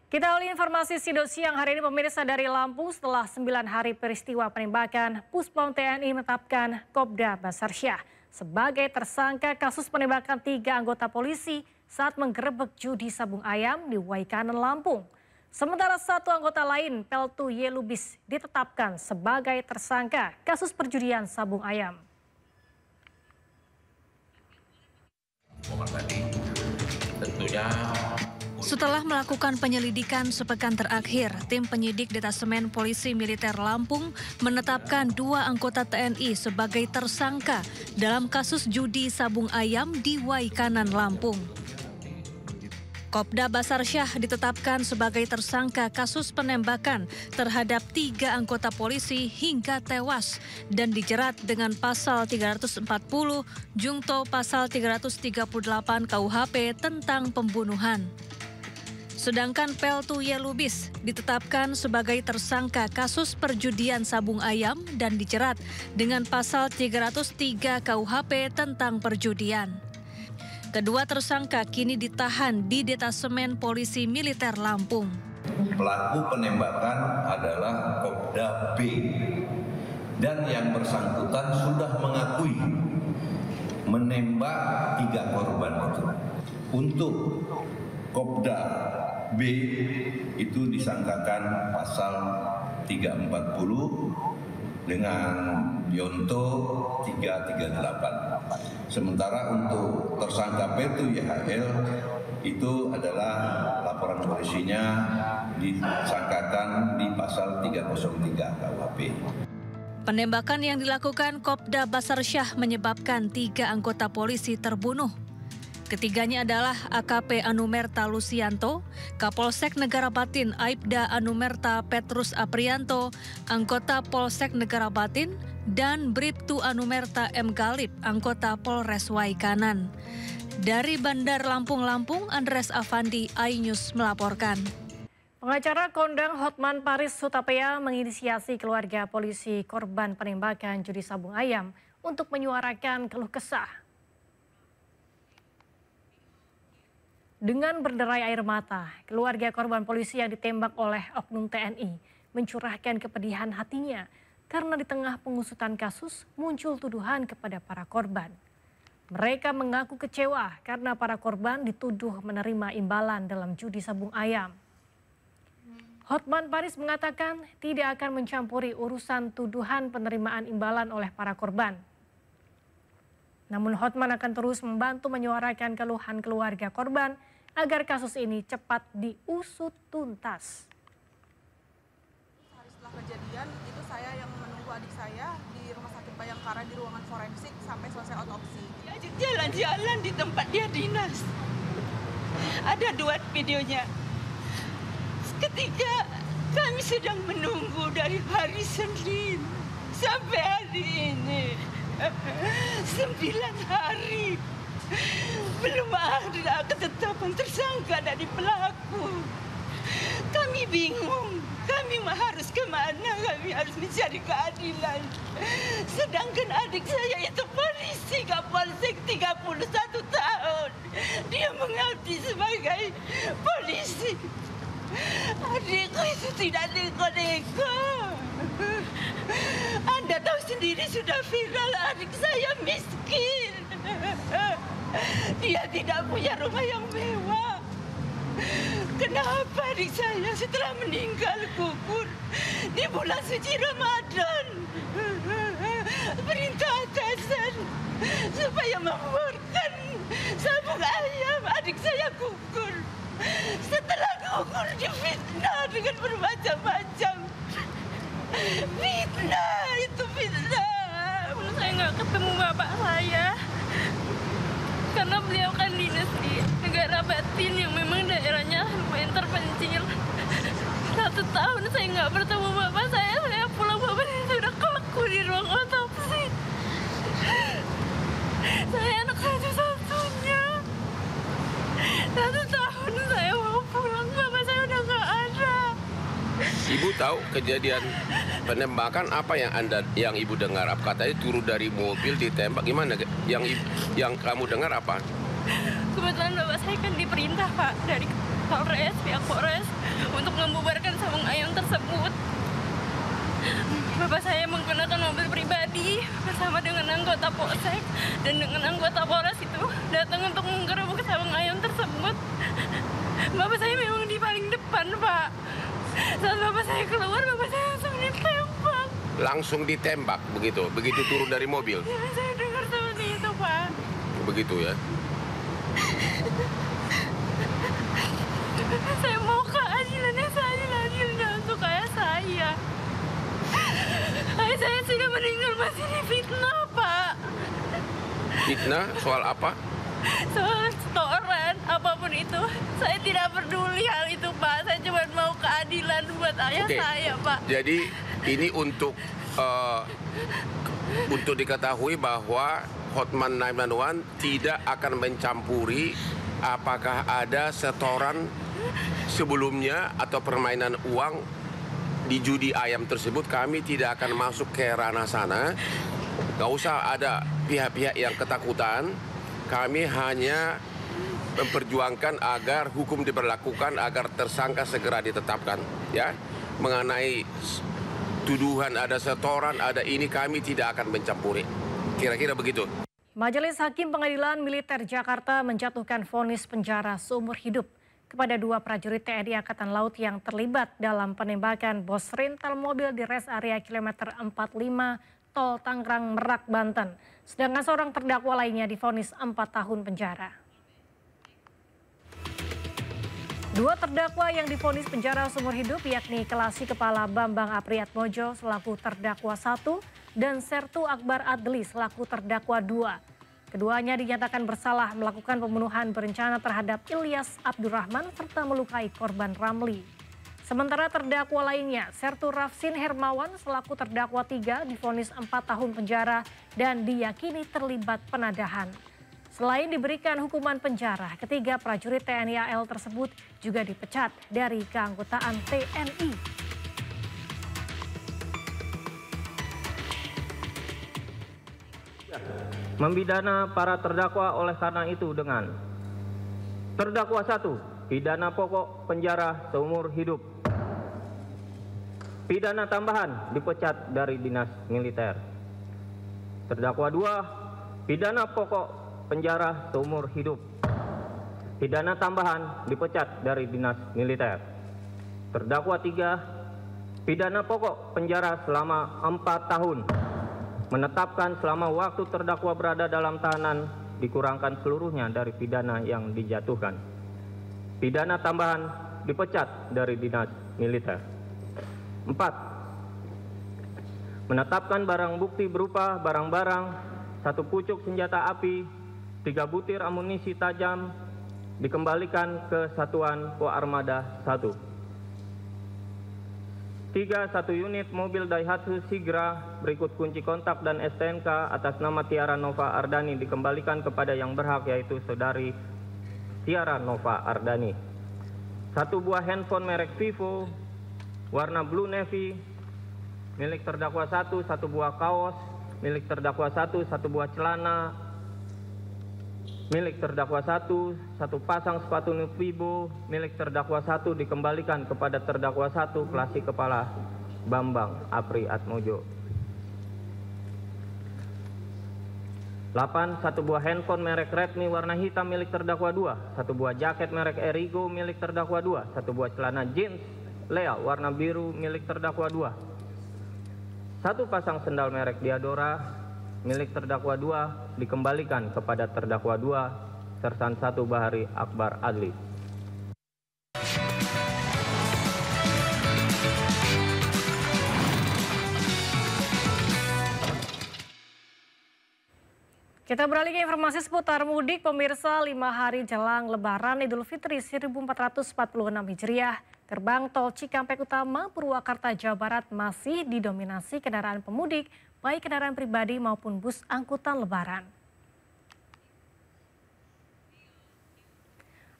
Kita awali informasi Sido siang hari ini pemirsa dari Lampung setelah 9 hari peristiwa penembakan, Puspom TNI menetapkan Kopda Basarsyah sebagai tersangka kasus penembakan 3 anggota polisi saat menggerebek judi sabung ayam di Waikanan, Lampung. Sementara 1 anggota lain, Peltu Y. Lubis, ditetapkan sebagai tersangka kasus perjudian sabung ayam. Setelah melakukan penyelidikan sepekan terakhir, tim penyidik Detasemen Polisi Militer Lampung menetapkan 2 anggota TNI sebagai tersangka dalam kasus judi sabung ayam di Waikanan, Lampung. Kopda Basarsyah ditetapkan sebagai tersangka kasus penembakan terhadap 3 anggota polisi hingga tewas dan dijerat dengan pasal 340 jungto pasal 338 KUHP tentang pembunuhan. Sedangkan Peltu Y. Lubis ditetapkan sebagai tersangka kasus perjudian sabung ayam dan dijerat dengan pasal 303 KUHP tentang perjudian. Kedua tersangka kini ditahan di Detasemen Polisi Militer Lampung. Pelaku penembakan adalah Kopda B dan yang bersangkutan sudah mengakui menembak 3 korban itu. Untuk Kopda B itu disangkakan pasal 340 dengan Yonto 338. Sementara untuk tersangka Peltu YHL itu adalah laporan polisinya disangkakan di pasal 303 KUHP. Penembakan yang dilakukan Kopda Basarsyah menyebabkan 3 anggota polisi terbunuh. Ketiganya adalah AKP Anumerta Lusianto, Kapolsek Negara Batin Aibda Anumerta Petrus Aprianto, anggota Polsek Negara Batin, dan Bribtu Anumerta M. Galib, anggota Polres Waikanan. Dari Bandar Lampung, Andres Afandi, iNews melaporkan. Pengacara kondang Hotman Paris Hutapea menginisiasi keluarga polisi korban penembakan judi sabung ayam untuk menyuarakan keluh kesah. Dengan berderai air mata, keluarga korban polisi yang ditembak oleh oknum TNI mencurahkan kepedihan hatinya karena di tengah pengusutan kasus muncul tuduhan kepada para korban. Mereka mengaku kecewa karena para korban dituduh menerima imbalan dalam judi sabung ayam. Hotman Paris mengatakan tidak akan mencampuri urusan tuduhan penerimaan imbalan oleh para korban. Namun Hotman akan terus membantu menyuarakan keluhan keluarga korban agar kasus ini cepat diusut tuntas. Hari setelah kejadian itu saya yang menunggu adik saya di Rumah Sakit Bayangkara di ruangan forensik sampai selesai otopsi. Diajak jalan-jalan di tempat dia dinas. Ada 2 videonya. Ketika kami sedang menunggu dari hari Senin sampai hari ini. 9 hari belum ada ketetapan tersangka dari pelaku. Kami bingung, kami harus kemana, kami harus mencari keadilan. Sedangkan adik saya itu polisi Kapolsek 31 tahun. Dia mengabdi sebagai polisi. Adikku itu tidak neko-neko. Anda tahu sendiri sudah viral adik saya miskin. Dia tidak punya rumah yang mewah. Kenapa adik saya setelah meninggal gugur di bulan suci Ramadan? Perintah atasan supaya membuarkan sabung ayam, adik saya gugur. Setelah gugur difitnah dengan bermacam-macam. Fitnah, itu fitnah. Saya nggak ketemu bapak saya karena beliau kan dinas di Negara Batin yang memang daerahnya lumayan terpencil. 1 tahun saya nggak bertemu bapak saya pulang bapak saya sudah kaku di ruang otopsi. Saya anak satu-satunya. 1 tahun saya mau pulang, bapak saya udah nggak ada. Ibu tahu kejadian penembakan apa yang ibu dengar? Apa katanya turun dari mobil ditembak, gimana? Yang kamu dengar apa? Kebetulan bapak saya kan diperintah Pak dari Polres, pihak Polres bersama dengan anggota Polsek dan dengan anggota Polres itu datang untuk menggerebek sarung ayam tersebut. Bapak saya memang di paling depan, Pak. Saat bapak saya keluar, bapak saya langsung ditembak. Langsung ditembak begitu turun dari mobil. Ya, saya dengar seperti itu, Pak. Begitu ya. Saya mau keadilannya, seadil-adilnya untuk ayah saya. Ayah saya sudah meninggal, masih difitnah, Pak. Fitnah soal apa? Soal setoran, apapun itu, saya tidak peduli hal itu, Pak. Saya cuma mau keadilan buat ayah saya, Pak. Jadi ini untuk diketahui bahwa Hotman 911 tidak akan mencampuri apakah ada setoran sebelumnya atau permainan uang di judi ayam tersebut. Kami tidak akan masuk ke ranah sana. Gak usah ada pihak-pihak yang ketakutan. Kami hanya memperjuangkan agar hukum diberlakukan, agar tersangka segera ditetapkan. Ya, mengenai tuduhan ada setoran, ada ini, kami tidak akan mencampuri. Kira-kira begitu. Majelis Hakim Pengadilan Militer Jakarta menjatuhkan vonis penjara seumur hidup kepada 2 prajurit TNI Angkatan Laut yang terlibat dalam penembakan bos rental mobil di res area kilometer 45 Tol Tangerang Merak, Banten. Sedangkan seorang terdakwa lainnya divonis 4 tahun penjara. 2 terdakwa yang divonis penjara seumur hidup yakni Kelasi Kepala Bambang Apriatmojo selaku terdakwa 1 dan Sertu Akbar Adli selaku terdakwa 2. Keduanya dinyatakan bersalah melakukan pembunuhan berencana terhadap Ilyas Abdurrahman serta melukai korban Ramli. Sementara terdakwa lainnya, Sertu Rafsin Hermawan selaku terdakwa 3 divonis 4 tahun penjara dan diyakini terlibat penadahan. Selain diberikan hukuman penjara, ketiga prajurit TNI AL tersebut juga dipecat dari keanggotaan TNI. Membidana para terdakwa oleh karena itu dengan terdakwa 1, pidana pokok penjara seumur hidup. Pidana tambahan dipecat dari dinas militer. Terdakwa 2, pidana pokok penjara seumur hidup. Pidana tambahan dipecat dari dinas militer. Terdakwa 3, pidana pokok penjara selama 4 tahun. Menetapkan selama waktu terdakwa berada dalam tahanan dikurangkan seluruhnya dari pidana yang dijatuhkan. Pidana tambahan dipecat dari dinas militer. 4. Menetapkan barang bukti berupa barang-barang, 1 pucuk senjata api, 3 butir amunisi tajam dikembalikan ke Satuan Koarmada 1. 3. 1 unit mobil Daihatsu Sigra berikut kunci kontak dan STNK atas nama Tiara Nova Ardani dikembalikan kepada yang berhak yaitu saudari Tiara Nova Ardani. 1 buah handphone merek Vivo warna blue navy milik terdakwa 1, 1 buah kaos milik terdakwa 1, 1 buah celana milik terdakwa 1, 1 pasang sepatu Nuvibo milik terdakwa 1 dikembalikan kepada terdakwa 1 Kelasi Kepala Bambang Apriatmojo. 8. 1 buah handphone merek Redmi warna hitam milik terdakwa 2, 1 buah jaket merek Erigo milik terdakwa 2, 1 buah celana jeans Lea warna biru milik terdakwa 2, 1 pasang sendal merek Diadora milik terdakwa 2 dikembalikan kepada terdakwa 2 Sersan 1 Bahari Akbar Adli. Kita beralih ke informasi seputar mudik. Pemirsa, 5 hari jelang Lebaran Idul Fitri 1446 Hijriah, gerbang tol Cikampek Utama, Purwakarta, Jawa Barat masih didominasi kendaraan pemudik, baik kendaraan pribadi maupun bus angkutan Lebaran.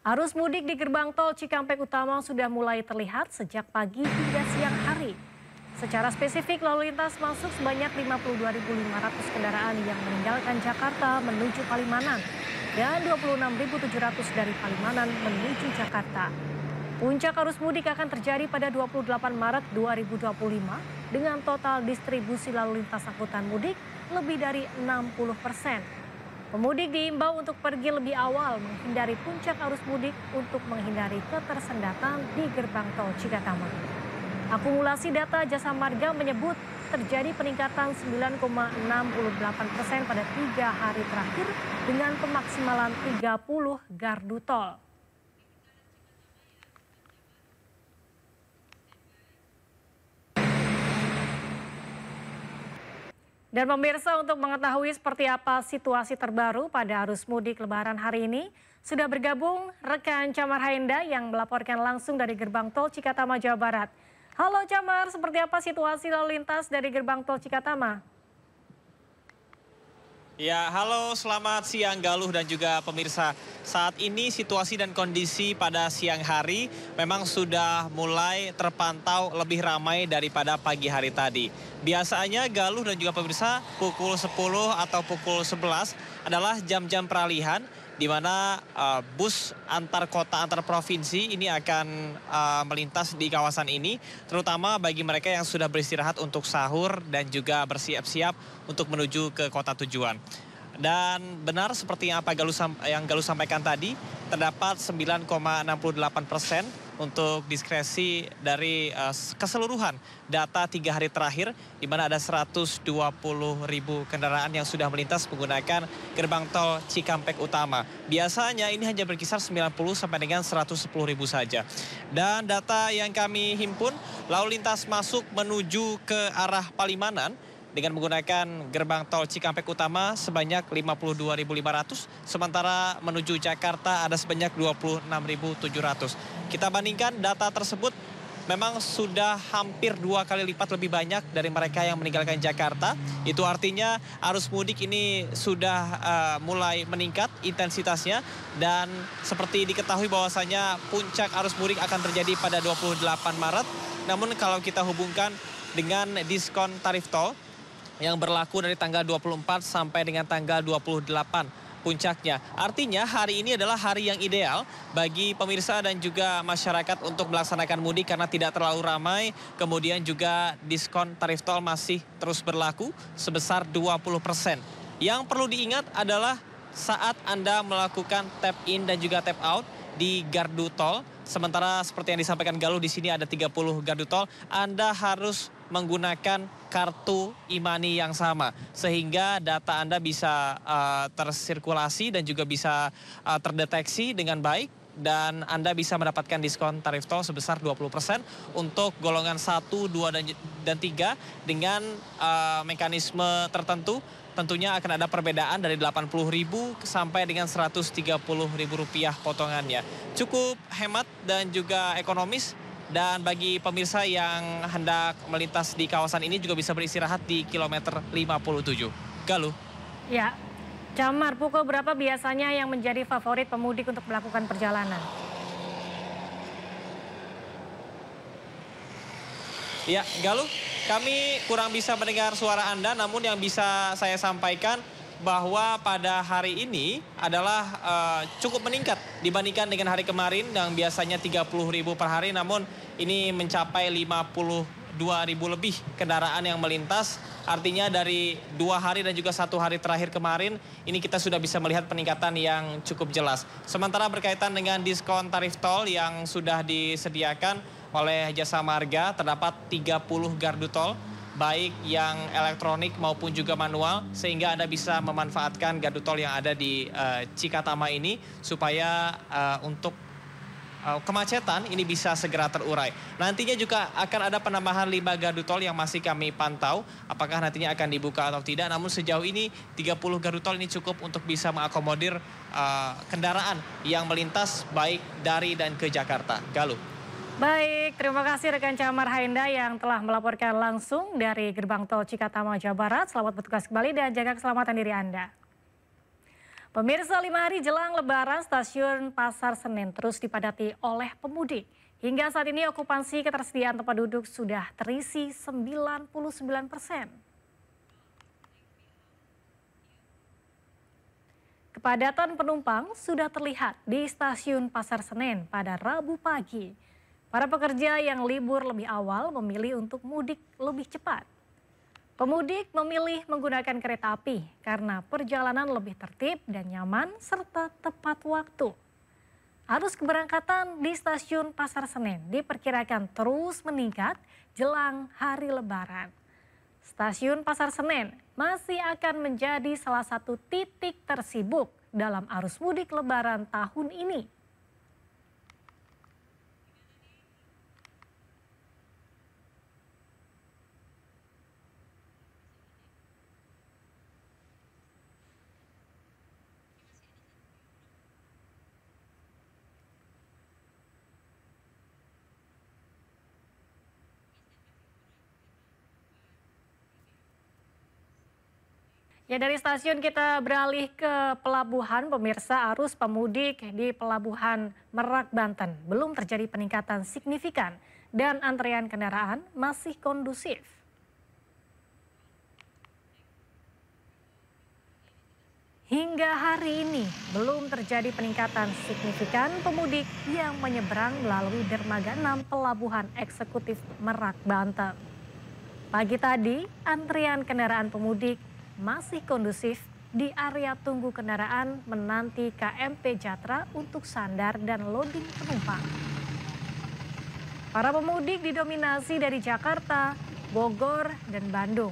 Arus mudik di gerbang tol Cikampek Utama sudah mulai terlihat sejak pagi hingga siang hari. Secara spesifik, lalu lintas masuk sebanyak 52.500 kendaraan yang meninggalkan Jakarta menuju Palimanan dan 26.700 dari Palimanan menuju Jakarta. Puncak arus mudik akan terjadi pada 28 Maret 2025 dengan total distribusi lalu lintas angkutan mudik lebih dari 60%. Pemudik diimbau untuk pergi lebih awal menghindari puncak arus mudik untuk menghindari ketersendatan di gerbang tol Cikatama. Akumulasi data Jasa Marga menyebut terjadi peningkatan 9,68% pada 3 hari terakhir dengan pemaksimalan 30 gardu tol. Dan pemirsa, untuk mengetahui seperti apa situasi terbaru pada arus mudik Lebaran hari ini, sudah bergabung rekan Camar Haenda yang melaporkan langsung dari gerbang tol Cikatama, Jawa Barat. Halo Camar, seperti apa situasi lalu lintas dari gerbang tol Cikatama? Ya, halo, selamat siang Galuh dan juga pemirsa. Saat ini situasi dan kondisi pada siang hari memang sudah mulai terpantau lebih ramai daripada pagi hari tadi. Biasanya Galuh dan juga pemirsa pukul 10 atau pukul 11 adalah jam-jam peralihan di mana bus antar kota, antar provinsi ini akan melintas di kawasan ini, terutama bagi mereka yang sudah beristirahat untuk sahur dan juga bersiap-siap untuk menuju ke kota tujuan. Dan benar seperti yang Galuh sampaikan tadi, terdapat 9,68% untuk diskresi dari keseluruhan data 3 hari terakhir, di mana ada 120.000 kendaraan yang sudah melintas menggunakan gerbang tol Cikampek Utama. Biasanya ini hanya berkisar 90 sampai dengan 110.000 saja. Dan data yang kami himpun, lalu lintas masuk menuju ke arah Palimanan dengan menggunakan gerbang tol Cikampek Utama sebanyak 52.500, sementara menuju Jakarta ada sebanyak 26.700. Kita bandingkan data tersebut memang sudah hampir 2 kali lipat lebih banyak dari mereka yang meninggalkan Jakarta. Itu artinya arus mudik ini sudah mulai meningkat intensitasnya, dan seperti diketahui bahwasanya puncak arus mudik akan terjadi pada 28 Maret. Namun kalau kita hubungkan dengan diskon tarif tol yang berlaku dari tanggal 24 sampai dengan tanggal 28 puncaknya. Artinya hari ini adalah hari yang ideal bagi pemirsa dan juga masyarakat untuk melaksanakan mudik karena tidak terlalu ramai. Kemudian juga diskon tarif tol masih terus berlaku sebesar 20%. Yang perlu diingat adalah saat Anda melakukan tap in dan juga tap out di gardu tol, sementara seperti yang disampaikan Galuh di sini ada 30 gardu tol, Anda harus menggunakan kartu e-money yang sama sehingga data Anda bisa tersirkulasi dan juga bisa terdeteksi dengan baik, dan Anda bisa mendapatkan diskon tarif tol sebesar 20% untuk golongan 1, 2, dan 3 dengan mekanisme tertentu. Tentunya akan ada perbedaan dari 80.000 sampai dengan 130.000 rupiah potongannya. Cukup hemat dan juga ekonomis. Dan bagi pemirsa yang hendak melintas di kawasan ini juga bisa beristirahat di kilometer 57. Galuh. Ya, Camar, pukul berapa biasanya yang menjadi favorit pemudik untuk melakukan perjalanan? Ya, Galuh, kami kurang bisa mendengar suara Anda, namun yang bisa saya sampaikan bahwa pada hari ini adalah cukup meningkat dibandingkan dengan hari kemarin yang biasanya 30.000 per hari, namun ini mencapai 52.000 lebih kendaraan yang melintas. Artinya dari 2 hari dan juga 1 hari terakhir kemarin ini kita sudah bisa melihat peningkatan yang cukup jelas. Sementara berkaitan dengan diskon tarif tol yang sudah disediakan oleh Jasa Marga, terdapat 30 gardu tol baik yang elektronik maupun juga manual, sehingga Anda bisa memanfaatkan gardu tol yang ada di Cikatama ini supaya untuk kemacetan ini bisa segera terurai. Nantinya juga akan ada penambahan 5 gardu tol yang masih kami pantau apakah nantinya akan dibuka atau tidak. Namun sejauh ini 30 gardu tol ini cukup untuk bisa mengakomodir kendaraan yang melintas baik dari dan ke Jakarta. Galuh. Baik, terima kasih rekan Camar Haenda yang telah melaporkan langsung dari gerbang tol Cikatama, Jawa Barat. Selamat bertugas kembali dan jaga keselamatan diri Anda. Pemirsa, 5 hari jelang Lebaran, stasiun Pasar Senen terus dipadati oleh pemudik. Hingga saat ini okupansi ketersediaan tempat duduk sudah terisi 99%. Kepadatan penumpang sudah terlihat di stasiun Pasar Senen pada Rabu pagi. Para pekerja yang libur lebih awal memilih untuk mudik lebih cepat. Pemudik memilih menggunakan kereta api karena perjalanan lebih tertib dan nyaman serta tepat waktu. Arus keberangkatan di stasiun Pasar Senen diperkirakan terus meningkat jelang hari Lebaran. Stasiun Pasar Senen masih akan menjadi salah satu titik tersibuk dalam arus mudik Lebaran tahun ini. Ya, dari stasiun kita beralih ke pelabuhan. Pemirsa, arus pemudik di Pelabuhan Merak, Banten belum terjadi peningkatan signifikan dan antrean kendaraan masih kondusif. Hingga hari ini belum terjadi peningkatan signifikan pemudik yang menyeberang melalui Dermaga 6 Pelabuhan Eksekutif Merak, Banten. Pagi tadi, antrian kendaraan pemudik masih kondusif di area tunggu kendaraan menanti KMP Jatra untuk sandar dan loading penumpang. Para pemudik didominasi dari Jakarta, Bogor, dan Bandung.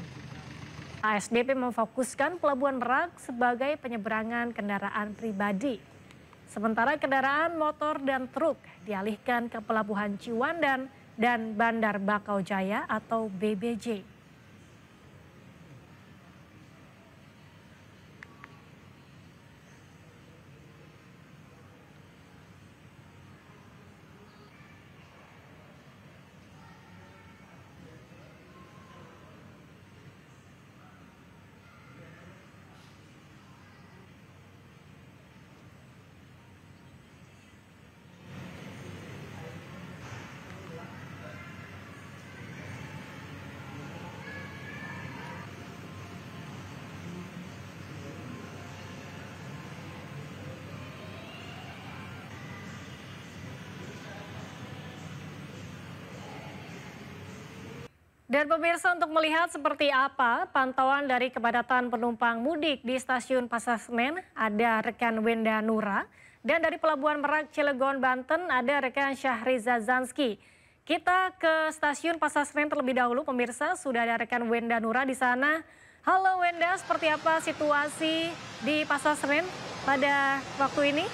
ASDP memfokuskan Pelabuhan Merak sebagai penyeberangan kendaraan pribadi. Sementara kendaraan motor dan truk dialihkan ke Pelabuhan Ciwandan dan Bandar Bakau Jaya atau BBJ. Dan pemirsa, untuk melihat seperti apa pantauan dari kepadatan penumpang mudik di stasiun Pasar Senen, ada rekan Wenda Nura. Dan dari Pelabuhan Merak Cilegon, Banten, ada rekan Syahriza Zanski. Kita ke stasiun Pasar Senen terlebih dahulu, pemirsa. Sudah ada rekan Wenda Nura di sana. Halo Wenda, seperti apa situasi di Pasar Senen pada waktu ini?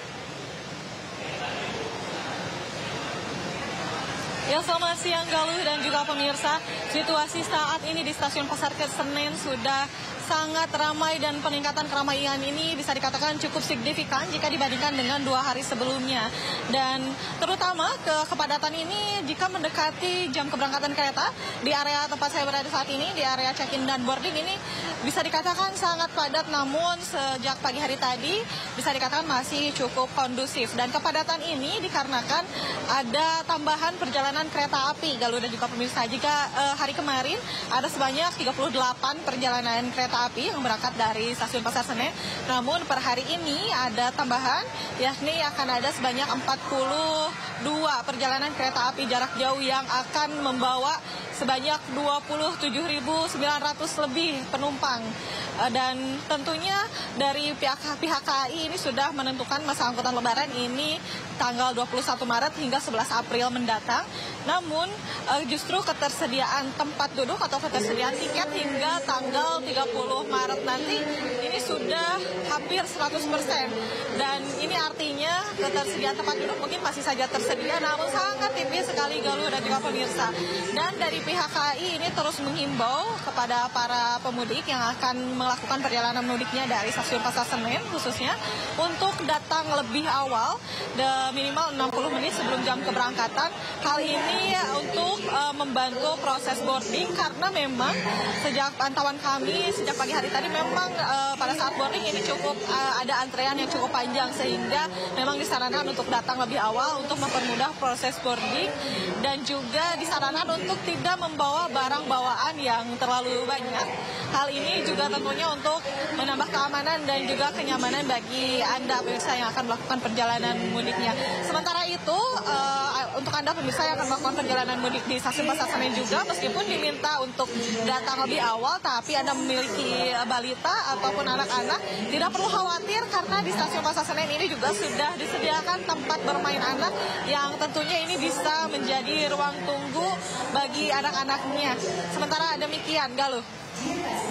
Ya, selamat siang Galuh dan juga pemirsa. Situasi saat ini di stasiun Pasar Senen sudah sangat ramai dan peningkatan keramaian ini bisa dikatakan cukup signifikan jika dibandingkan dengan 2 hari sebelumnya. Dan terutama kepadatan ini jika mendekati jam keberangkatan kereta di area tempat saya berada saat ini, di area check-in dan boarding ini bisa dikatakan sangat padat, namun sejak pagi hari tadi bisa dikatakan masih cukup kondusif. Dan kepadatan ini dikarenakan ada tambahan perjalanan kereta api, Galuh dan juga pemirsa. Jika hari kemarin ada sebanyak 38 perjalanan kereta api yang berangkat dari stasiun Pasar Senen, namun per hari ini ada tambahan, yakni akan ada sebanyak 42 perjalanan kereta api jarak jauh yang akan membawa sebanyak 27.900 lebih penumpang. Dan tentunya dari pihak KAI ini sudah menentukan masa angkutan lebaran ini tanggal 21 Maret hingga 11 April mendatang. Namun justru ketersediaan tempat duduk atau ketersediaan tiket hingga tanggal 30 Maret nanti ini sudah hampir 100%. Dan ini artinya ketersediaan tempat duduk mungkin masih saja tersedia, namun sangat tipis sekali, Galuh dan juga pemirsa. Dan dari pihak KAI ini terus menghimbau kepada para pemudik yang akan melakukan perjalanan mudiknya dari stasiun Pasar Senen khususnya untuk datang lebih awal, minimal 60 menit sebelum jam keberangkatan. Hal ini untuk membantu proses boarding, karena memang sejak pantauan kami sejak pagi hari tadi memang pada saat boarding ini cukup ada antrean yang cukup panjang, sehingga memang disarankan untuk datang lebih awal untuk mempermudah proses boarding, dan juga disarankan untuk tidak membawa barang bawaan yang terlalu banyak. Hal ini juga tentunya untuk menambah keamanan dan juga kenyamanan bagi Anda pemirsa yang akan melakukan perjalanan mudiknya. Sementara itu, untuk Anda pemirsa yang akan melakukan perjalanan mudik di stasiun Pasar Senen juga, meskipun diminta untuk datang lebih awal, tapi Anda memiliki balita ataupun anak-anak, tidak perlu khawatir karena di stasiun Pasar Senen ini juga sudah disediakan tempat bermain anak yang tentunya ini bisa menjadi ruang tunggu bagi anak-anaknya. Sementara demikian, Galuh.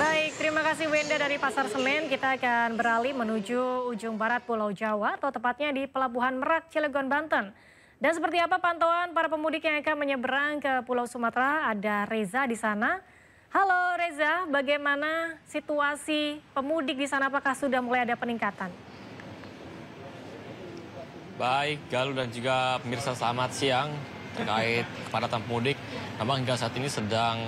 Baik, terima kasih Wenda dari Pasar Senen. Kita akan beralih menuju ujung barat Pulau Jawa, atau tepatnya di Pelabuhan Merak, Cilegon, Banten. Dan seperti apa pantauan para pemudik yang akan menyeberang ke Pulau Sumatera? Ada Reza di sana. Halo Reza, bagaimana situasi pemudik di sana? Apakah sudah mulai ada peningkatan? Baik, Galuh dan juga pemirsa, selamat siang. Terkait kepadatan pemudik, memang hingga saat ini sedang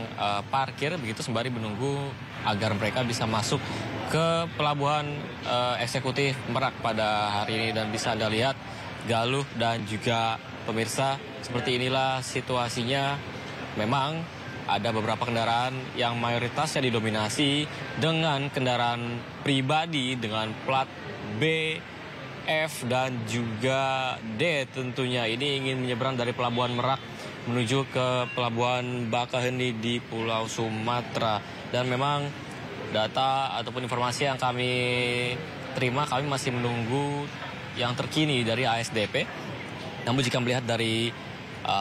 parkir begitu sembari menunggu agar mereka bisa masuk ke Pelabuhan Eksekutif Merak pada hari ini. Dan bisa Anda lihat, Galuh dan juga pemirsa, seperti inilah situasinya. Memang ada beberapa kendaraan yang mayoritasnya didominasi dengan kendaraan pribadi dengan plat B, F dan juga D tentunya. Ini ingin menyeberang dari Pelabuhan Merak menuju ke Pelabuhan Bakaheni di Pulau Sumatera. Dan memang data ataupun informasi yang kami terima, kami masih menunggu yang terkini dari ASDP. Namun jika melihat dari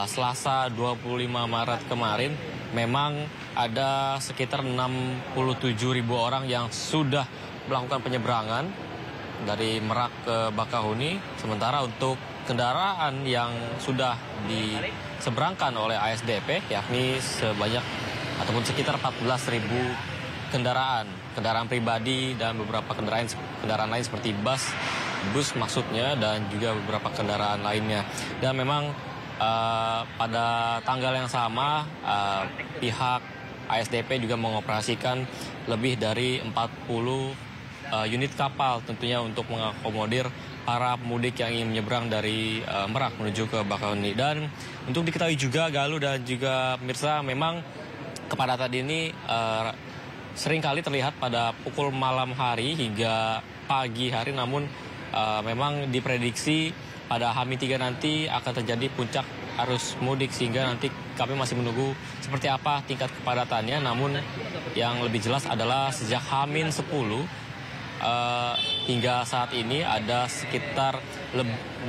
Selasa 25 Maret kemarin, memang ada sekitar 67.000 orang yang sudah melakukan penyeberangan dari Merak ke Bakahuni. Sementara untuk kendaraan yang sudah diseberangkan oleh ASDP, yakni sebanyak ataupun sekitar 14.000 kendaraan pribadi dan beberapa kendaraan lain seperti bus maksudnya, dan juga beberapa kendaraan lainnya. Dan memang pada tanggal yang sama pihak ASDP juga mengoperasikan lebih dari 40 unit kapal tentunya untuk mengakomodir para pemudik yang ingin menyeberang dari Merak menuju ke Bakahuni. Dan untuk diketahui juga, Galuh dan juga pemirsa, memang kepadatan ini seringkali terlihat pada pukul malam hari hingga pagi hari, namun memang diprediksi pada H-3 nanti akan terjadi puncak arus mudik, sehingga nanti kami masih menunggu seperti apa tingkat kepadatannya. Namun yang lebih jelas adalah sejak H-10 hingga saat ini ada sekitar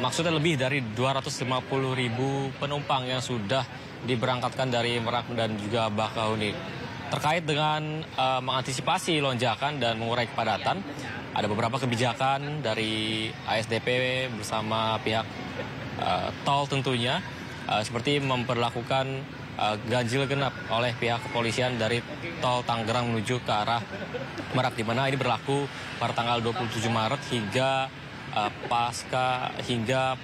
maksudnya lebih dari 250.000 penumpang yang sudah diberangkatkan dari Merak dan juga Bakahuni. Terkait dengan mengantisipasi lonjakan dan mengurai kepadatan, ada beberapa kebijakan dari ASDP bersama pihak tol tentunya, seperti memperlakukan ganjil genap oleh pihak kepolisian dari tol Tangerang menuju ke arah Merak, di mana ini berlaku pada tanggal 27 Maret hingga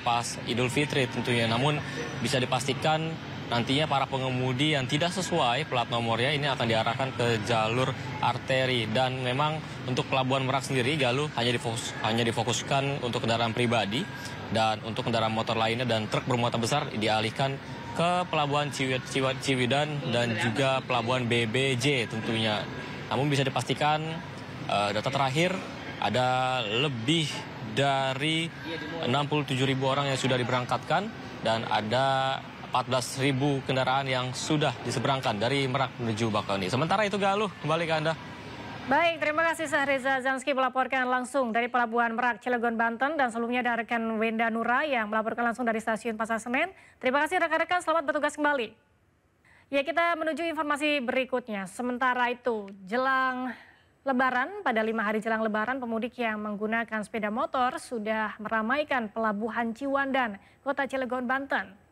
pas Idul Fitri tentunya. Namun bisa dipastikan nantinya para pengemudi yang tidak sesuai plat nomornya ini akan diarahkan ke jalur arteri. Dan memang untuk Pelabuhan Merak sendiri, Galuh, hanya difokuskan untuk kendaraan pribadi, dan untuk kendaraan motor lainnya dan truk bermuatan besar dialihkan ke Pelabuhan Ciwidan dan juga Pelabuhan BBJ tentunya. Namun bisa dipastikan data terakhir ada lebih dari 67.000 orang yang sudah diberangkatkan, dan ada 14.000 kendaraan yang sudah diseberangkan dari Merak menuju Bakahuni. Sementara itu, Galuh, kembali ke Anda. Baik, terima kasih Sahreza Zanski melaporkan langsung dari Pelabuhan Merak, Cilegon, Banten. Dan sebelumnya ada rekan Wenda Nura yang melaporkan langsung dari Stasiun Pasar Senen. Terima kasih rekan-rekan, selamat bertugas kembali. Ya, kita menuju informasi berikutnya. Sementara itu, jelang Lebaran, pada 5 hari jelang Lebaran, pemudik yang menggunakan sepeda motor sudah meramaikan Pelabuhan Ciwandan, Kota Cilegon, Banten.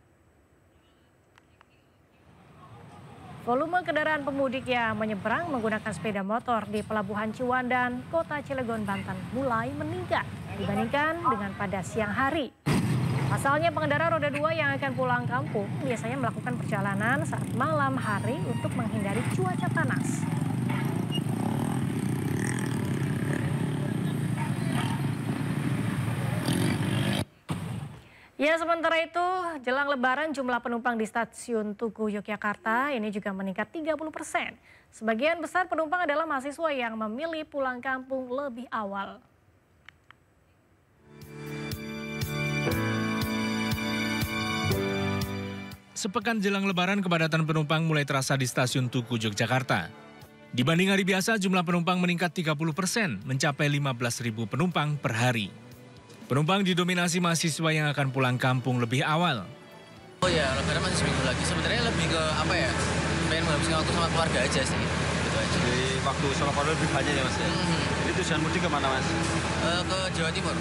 Volume kendaraan pemudik yang menyeberang menggunakan sepeda motor di Pelabuhan Ciwandan, Kota Cilegon, Banten mulai meningkat dibandingkan dengan pada siang hari. Pasalnya pengendara roda 2 yang akan pulang kampung biasanya melakukan perjalanan saat malam hari untuk menghindari cuaca panas. Ya, sementara itu jelang Lebaran jumlah penumpang di Stasiun Tugu Yogyakarta ini juga meningkat 30%. Sebagian besar penumpang adalah mahasiswa yang memilih pulang kampung lebih awal. Sepekan jelang Lebaran, kepadatan penumpang mulai terasa di stasiun Tugu, Yogyakarta. Dibanding hari biasa, jumlah penumpang meningkat 30%, mencapai 15.000 penumpang per hari. Penumpang didominasi mahasiswa yang akan pulang kampung lebih awal. Oh ya, Lebaran masih seminggu lagi. Sebenarnya lebih ke apa ya? Pengen menghabiskan waktu sama keluarga aja sih. Gitu aja. Jadi waktu sama keluarga lebih banyak ya mas ya? Jadi tujuan mudik kemana mas? Ke Jawa Timur.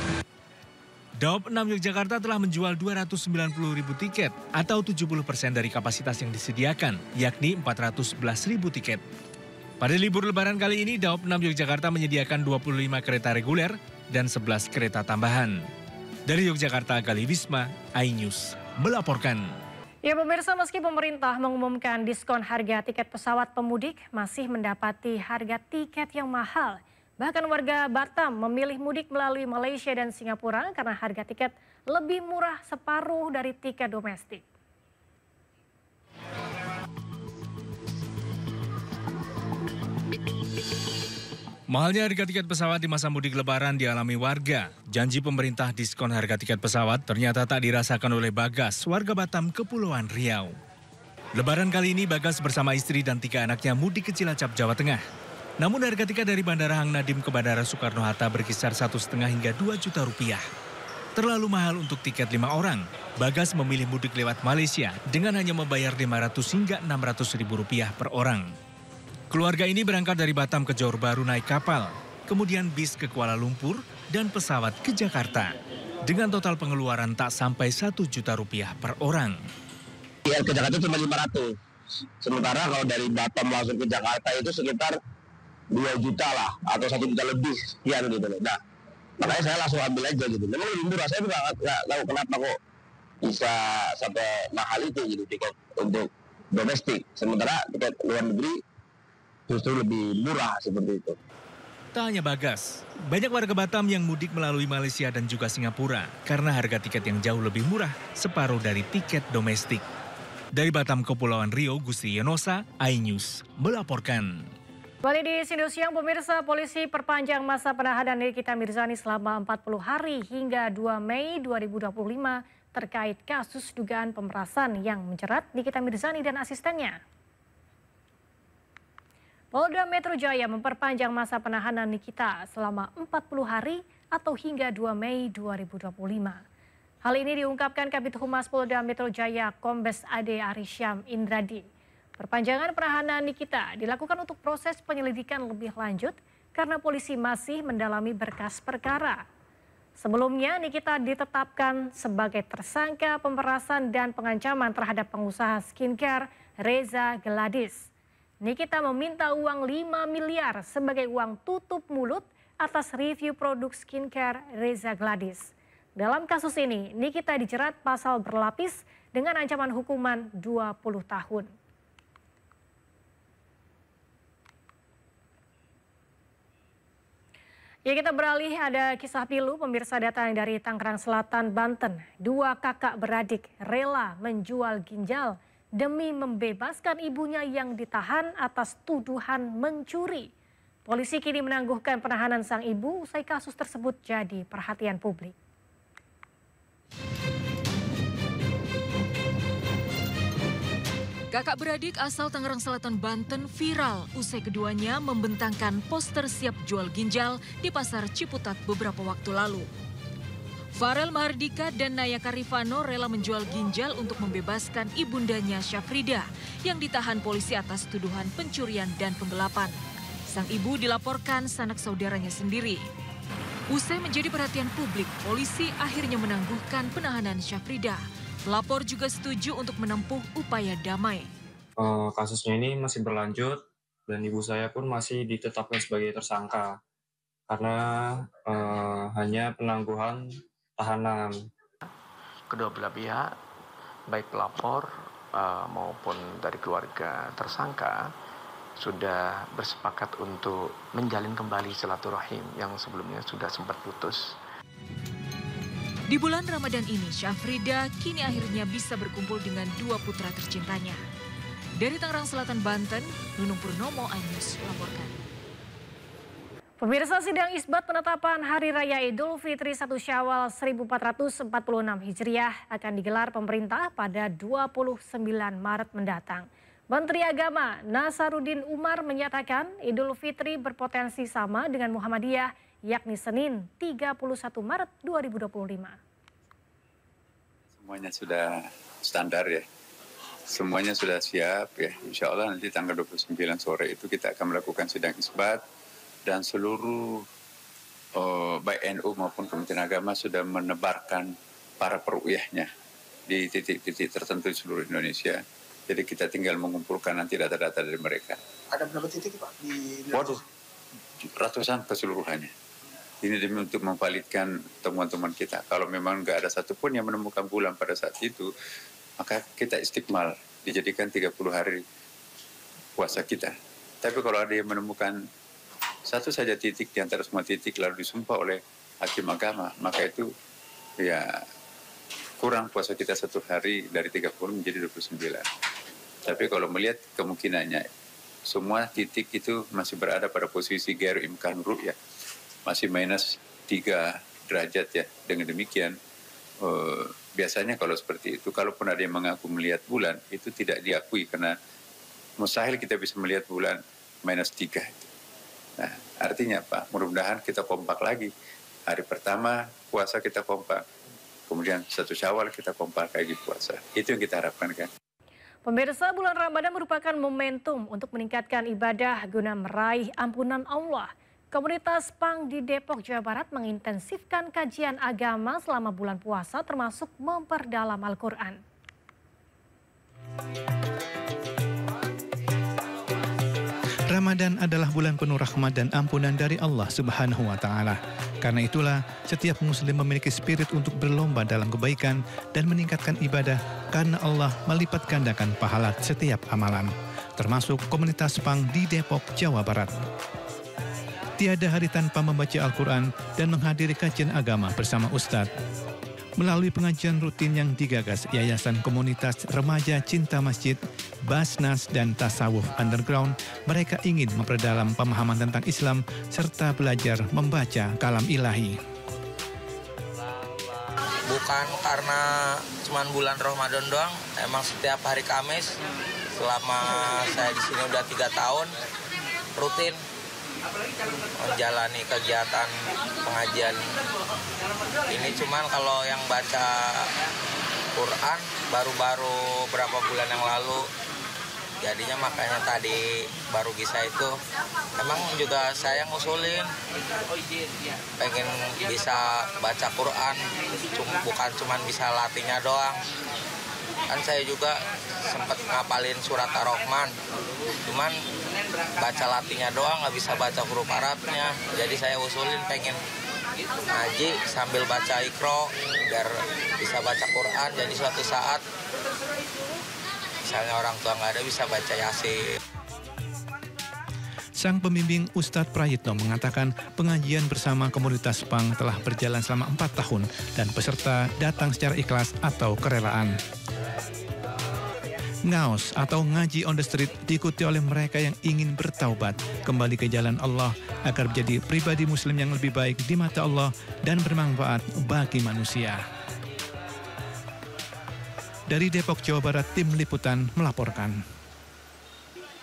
Daop 6 Yogyakarta telah menjual 290.000 tiket atau 70% dari kapasitas yang disediakan, yakni 411.000 tiket. Pada libur Lebaran kali ini, Daop 6 Yogyakarta menyediakan 25 kereta reguler dan 11 kereta tambahan. Dari Yogyakarta, Gali Wisma, iNews melaporkan. Ya pemirsa, meski pemerintah mengumumkan diskon harga tiket pesawat pemudik, masih mendapati harga tiket yang mahal. Bahkan warga Batam memilih mudik melalui Malaysia dan Singapura karena harga tiket lebih murah separuh dari tiket domestik. Mahalnya harga tiket pesawat di masa mudik Lebaran dialami warga. Janji pemerintah diskon harga tiket pesawat ternyata tak dirasakan oleh Bagas, warga Batam, Kepulauan Riau. Lebaran kali ini Bagas bersama istri dan 3 anaknya mudik ke Cilacap, Jawa Tengah. Namun harga tiket dari Bandara Hang Nadim ke Bandara Soekarno-Hatta berkisar 1,5 hingga 2 juta rupiah. Terlalu mahal untuk tiket 5 orang. Bagas memilih mudik lewat Malaysia dengan hanya membayar 500 hingga 600 ribu rupiah per orang. Keluarga ini berangkat dari Batam ke Johor Bahru naik kapal, kemudian bis ke Kuala Lumpur dan pesawat ke Jakarta. Dengan total pengeluaran tak sampai 1 juta rupiah per orang. Ya, ke Jakarta cuma 500. Sementara kalau dari Batam langsung ke Jakarta itu sekitar 2 juta lah, atau 1 juta lebih sekian gitu loh. Nah, makanya saya langsung ambil aja gitu. Memang lebih murah, saya nggak tahu kenapa kok bisa sampai mahal itu gitu tiket untuk domestik. Sementara tiket luar negeri justru lebih murah seperti itu. Tak hanya Bagas, banyak warga Batam yang mudik melalui Malaysia dan juga Singapura karena harga tiket yang jauh lebih murah, separuh dari tiket domestik. Dari Batam, Kepulauan Riau, Gusti Yonosa, iNews melaporkan. Kembali di Sindo Siang, pemirsa, polisi perpanjang masa penahanan Nikita Mirzani selama 40 hari hingga 2 Mei 2025 terkait kasus dugaan pemerasan yang menjerat Nikita Mirzani dan asistennya. Polda Metro Jaya memperpanjang masa penahanan Nikita selama 40 hari atau hingga 2 Mei 2025. Hal ini diungkapkan Kabid Humas Polda Metro Jaya Kombes Ade Arisyam Indradi. Perpanjangan penahanan Nikita dilakukan untuk proses penyelidikan lebih lanjut karena polisi masih mendalami berkas perkara. Sebelumnya Nikita ditetapkan sebagai tersangka pemerasan dan pengancaman terhadap pengusaha skincare Reza Gladys. Nikita meminta uang 5 miliar sebagai uang tutup mulut atas review produk skincare Reza Gladys. Dalam kasus ini, Nikita dijerat pasal berlapis dengan ancaman hukuman 20 tahun. Ya, kita beralih, ada kisah pilu pemirsa datang dari Tangerang Selatan, Banten. 2 kakak beradik rela menjual ginjal demi membebaskan ibunya yang ditahan atas tuduhan mencuri. Polisi kini menangguhkan penahanan sang ibu usai kasus tersebut jadi perhatian publik. Kakak beradik asal Tangerang Selatan, Banten viral usai keduanya membentangkan poster siap jual ginjal di pasar Ciputat beberapa waktu lalu. Farel Mahardika dan Naya Karifano rela menjual ginjal untuk membebaskan ibundanya Syafrida yang ditahan polisi atas tuduhan pencurian dan penggelapan. Sang ibu dilaporkan sanak saudaranya sendiri. Usai menjadi perhatian publik, polisi akhirnya menangguhkan penahanan Syafrida. Pelapor juga setuju untuk menempuh upaya damai. Kasusnya ini masih berlanjut dan ibu saya pun masih ditetapkan sebagai tersangka karena hanya penangguhan tahanan. Kedua belah pihak, baik pelapor maupun dari keluarga tersangka, sudah bersepakat untuk menjalin kembali silaturahim yang sebelumnya sudah sempat putus. Di bulan Ramadan ini, Syafrida kini akhirnya bisa berkumpul dengan 2 putra tercintanya. Dari Tangerang Selatan, Banten, Nunung Purnomo, iNews melaporkan. Pemirsa, sidang isbat penetapan Hari Raya Idul Fitri 1 Syawal 1446 Hijriah akan digelar pemerintah pada 29 Maret mendatang. Menteri Agama Nasaruddin Umar menyatakan Idul Fitri berpotensi sama dengan Muhammadiyah, yakni Senin 31 Maret 2025. Semuanya sudah standar ya, semuanya sudah siap ya. Insya Allah nanti tanggal 29 sore itu kita akan melakukan sidang isbat. Dan seluruh baik NU maupun Kementerian Agama sudah menebarkan para peruyahnya di titik-titik tertentu di seluruh Indonesia. Jadi kita tinggal mengumpulkan nanti data-data dari mereka. Ada berapa titik Pak? Waduh, ratusan keseluruhannya. Ini demi untuk memvalidkan temuan-temuan kita. Kalau memang nggak ada satupun yang menemukan bulan pada saat itu, maka kita istiqmal, dijadikan 30 hari puasa kita. Tapi kalau ada yang menemukan satu saja titik di antara semua titik lalu disumpah oleh hakim agama, maka itu ya kurang puasa kita 1 hari dari 30 menjadi 29. Tapi kalau melihat kemungkinannya semua titik itu masih berada pada posisi ghairu imkan ru'yah, masih minus 3 derajat ya. Dengan demikian biasanya kalau seperti itu, kalaupun ada yang mengaku melihat bulan, itu tidak diakui karena mustahil kita bisa melihat bulan minus 3 itu. Nah, artinya apa? Mudah-mudahan kita kompak lagi. Hari pertama puasa kita kompak. Kemudian 1 Syawal kita kompak lagi puasa. Itu yang kita harapkan kan. Pemirsa, bulan Ramadan merupakan momentum untuk meningkatkan ibadah guna meraih ampunan Allah. Komunitas PANG di Depok, Jawa Barat mengintensifkan kajian agama selama bulan puasa termasuk memperdalam Al-Quran. Ramadan adalah bulan penuh rahmat dan ampunan dari Allah Subhanahu wa Ta'ala. Karena itulah, setiap Muslim memiliki spirit untuk berlomba dalam kebaikan dan meningkatkan ibadah, karena Allah melipat gandakan pahala setiap amalan, termasuk komunitas PANG di Depok, Jawa Barat. Tiada hari tanpa membaca Al-Quran dan menghadiri kajian agama bersama Ustadz. Melalui pengajian rutin yang digagas Yayasan Komunitas Remaja Cinta Masjid, Basnas, dan Tasawuf Underground, mereka ingin memperdalam pemahaman tentang Islam serta belajar membaca kalam ilahi. Bukan karena cuma bulan Ramadan doang, emang setiap hari Kamis selama saya di sini udah 3 tahun rutin menjalani kegiatan pengajian ini. Cuman kalau yang baca Quran baru-baru berapa bulan yang lalu, jadinya makanya tadi baru bisa itu. Emang juga saya ngusulin pengen bisa baca Quran, bukan cuman bisa latihnya doang. Kan saya juga sempat ngapalin surat Ar-Rahman, cuman baca latihnya doang, nggak bisa baca huruf Arabnya. Jadi saya usulin pengen ngaji sambil baca Iqra biar bisa baca Quran. Jadi suatu saat misalnya orang tua nggak ada, bisa baca Yasin. Sang pembimbing Ustadz Prayitno mengatakan pengajian bersama komunitas PANG telah berjalan selama 4 tahun dan peserta datang secara ikhlas atau kerelaan. Ngaos atau ngaji on the street diikuti oleh mereka yang ingin bertaubat, kembali ke jalan Allah agar menjadi pribadi muslim yang lebih baik di mata Allah dan bermanfaat bagi manusia. Dari Depok, Jawa Barat, Tim Liputan melaporkan.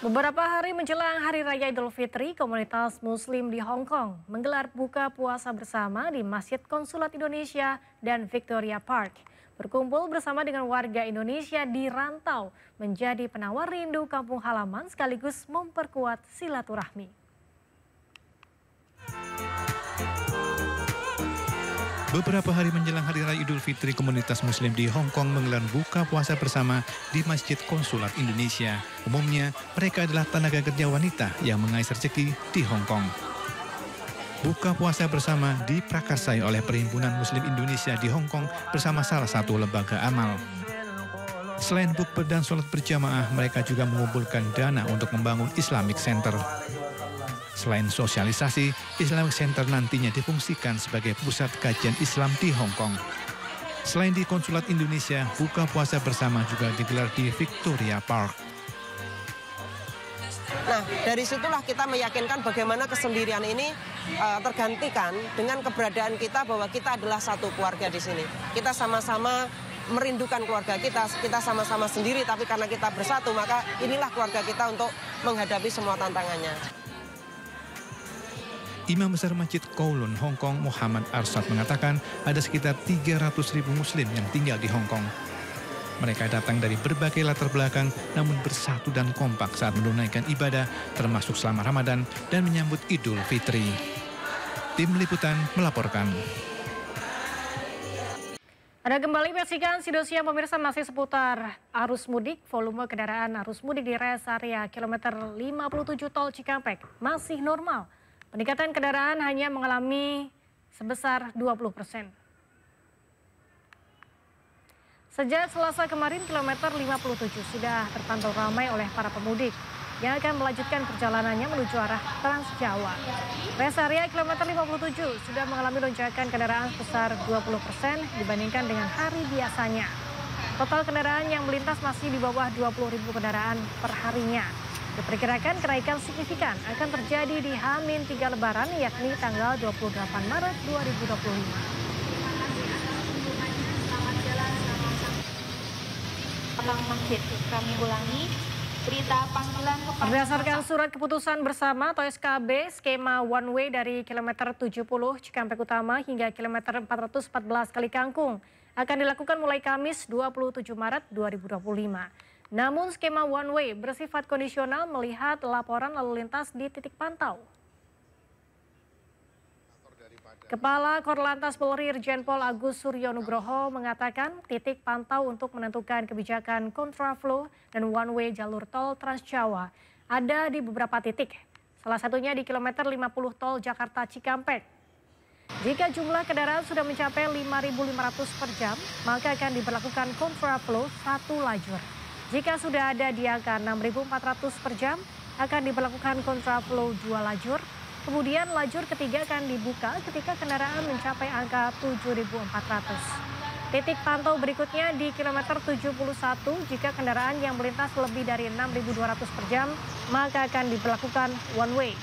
Beberapa hari menjelang Hari Raya Idul Fitri, komunitas Muslim di Hong Kong menggelar buka puasa bersama di Masjid Konsulat Indonesia dan Victoria Park. Berkumpul bersama dengan warga Indonesia di rantau menjadi penawar rindu kampung halaman sekaligus memperkuat silaturahmi. Beberapa hari menjelang Hari Raya Idul Fitri, komunitas Muslim di Hong Kong menggelar buka puasa bersama di Masjid Konsulat Indonesia. Umumnya, mereka adalah tenaga kerja wanita yang mengais rezeki di Hong Kong. Buka puasa bersama diprakarsai oleh Perhimpunan Muslim Indonesia di Hong Kong bersama salah satu lembaga amal. Selain bukber dan sholat berjamaah, mereka juga mengumpulkan dana untuk membangun Islamic Center. Selain sosialisasi, Islamic Center nantinya difungsikan sebagai pusat kajian Islam di Hong Kong. Selain di Konsulat Indonesia, buka puasa bersama juga digelar di Victoria Park. Nah, dari situlah kita meyakinkan bagaimana kesendirian ini tergantikan dengan keberadaan kita bahwa kita adalah satu keluarga di sini. Kita sama-sama merindukan keluarga kita sama-sama sendiri, tapi karena kita bersatu, maka inilah keluarga kita untuk menghadapi semua tantangannya. Imam Besar Masjid Kowloon, Hong Kong, Muhammad Arsyad mengatakan ada sekitar 300.000 Muslim yang tinggal di Hong Kong. Mereka datang dari berbagai latar belakang, namun bersatu dan kompak saat menunaikan ibadah, termasuk selama Ramadan dan menyambut Idul Fitri. Tim Liputan melaporkan. Ada kembali menyaksikan Sidosia pemirsa, masih seputar arus mudik. Volume kendaraan arus mudik di rest area kilometer 57 tol Cikampek masih normal. Peningkatan kendaraan hanya mengalami sebesar 20%. Sejak Selasa kemarin, kilometer 57 sudah terpantau ramai oleh para pemudik yang akan melanjutkan perjalanannya menuju arah Trans Jawa. Rest area kilometer 57 sudah mengalami lonjakan kendaraan sebesar 20% dibandingkan dengan hari biasanya. Total kendaraan yang melintas masih di bawah 20.000 kendaraan per harinya. Diperkirakan kenaikan signifikan akan terjadi di H-3 Lebaran, yakni tanggal 28 Maret 2025. Masjid. Kami ulangi, berita panggilan kepada... Berdasarkan surat keputusan bersama atau SKB, skema one way dari kilometer 70 Cikampek Utama hingga kilometer 414 Kalikangkung akan dilakukan mulai Kamis 27 Maret 2025. Namun skema one way bersifat kondisional melihat laporan lalu lintas di titik pantau. Kepala Korlantas Polri Irjen Pol Agus Suryo Nugroho mengatakan titik pantau untuk menentukan kebijakan kontraflow dan one way jalur tol Trans Jawa ada di beberapa titik. Salah satunya di kilometer 50 tol Jakarta Cikampek. Jika jumlah kendaraan sudah mencapai 5.500 per jam, maka akan diberlakukan kontraflow satu lajur. Jika sudah ada di angka 6.400 per jam, akan diberlakukan kontraflow dua lajur. Kemudian lajur ketiga akan dibuka ketika kendaraan mencapai angka 7.400. Titik pantau berikutnya di kilometer 71 jika kendaraan yang melintas lebih dari 6.200 per jam, maka akan diberlakukan one way.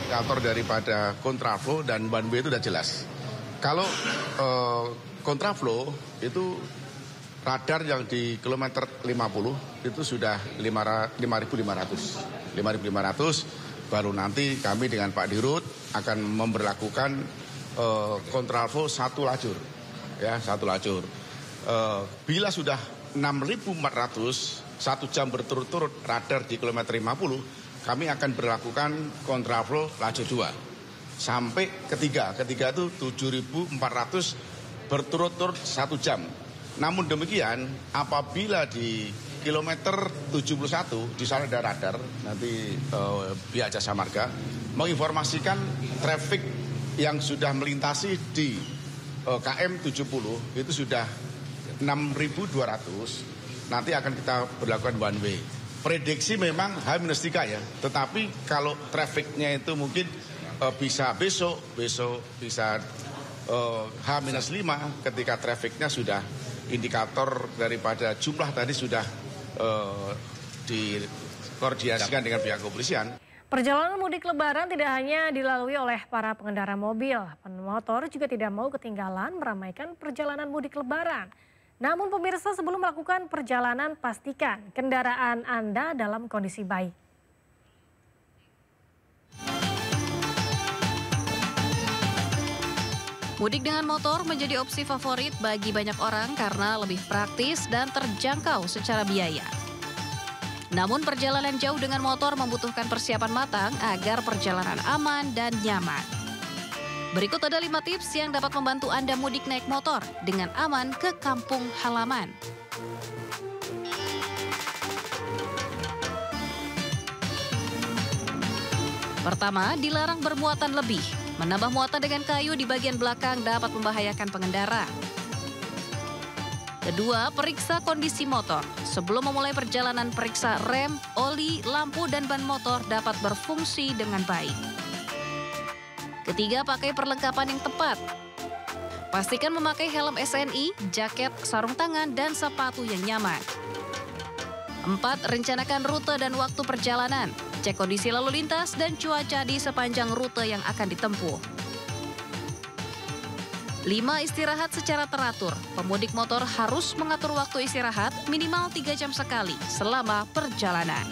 Indikator daripada kontraflow dan one way itu sudah jelas. Kalau kontraflow itu radar yang di kilometer 50 itu sudah 5.500. 5.500 baru nanti kami dengan Pak Dirut akan memberlakukan kontraflow satu lajur. Ya, satu lajur. Bila sudah 6.400 1 jam berturut-turut radar di kilometer 50, kami akan berlakukan kontraflow lajur 2. Sampai ketiga itu 7.400 berturut-turut 1 jam. Namun demikian, apabila di kilometer 71 di sana ada radar, nanti pihak Jasa Marga menginformasikan traffic yang sudah melintasi di KM 70 itu sudah 6.200, nanti akan kita berlakukan one way. Prediksi memang H-3 ya, tetapi kalau trafficnya itu mungkin bisa besok bisa H-5 ketika trafficnya sudah indikator daripada jumlah tadi sudah dikoordinasikan dengan pihak kepolisian. Perjalanan mudik Lebaran tidak hanya dilalui oleh para pengendara mobil, pemotor juga tidak mau ketinggalan meramaikan perjalanan mudik Lebaran. Namun pemirsa, sebelum melakukan perjalanan pastikan kendaraan Anda dalam kondisi baik. Mudik dengan motor menjadi opsi favorit bagi banyak orang karena lebih praktis dan terjangkau secara biaya. Namun perjalanan jauh dengan motor membutuhkan persiapan matang agar perjalanan aman dan nyaman. Berikut ada 5 tips yang dapat membantu Anda mudik naik motor dengan aman ke kampung halaman. Pertama, dilarang bermuatan lebih. Menambah muatan dengan kayu di bagian belakang dapat membahayakan pengendara. Kedua, periksa kondisi motor. Sebelum memulai perjalanan, periksa rem, oli, lampu, dan ban motor dapat berfungsi dengan baik. Ketiga, pakai perlengkapan yang tepat. Pastikan memakai helm SNI, jaket, sarung tangan, dan sepatu yang nyaman. 4, rencanakan rute dan waktu perjalanan. cek kondisi lalu lintas dan cuaca di sepanjang rute yang akan ditempuh. 5. Istirahat secara teratur. Pemudik motor harus mengatur waktu istirahat minimal 3 jam sekali selama perjalanan.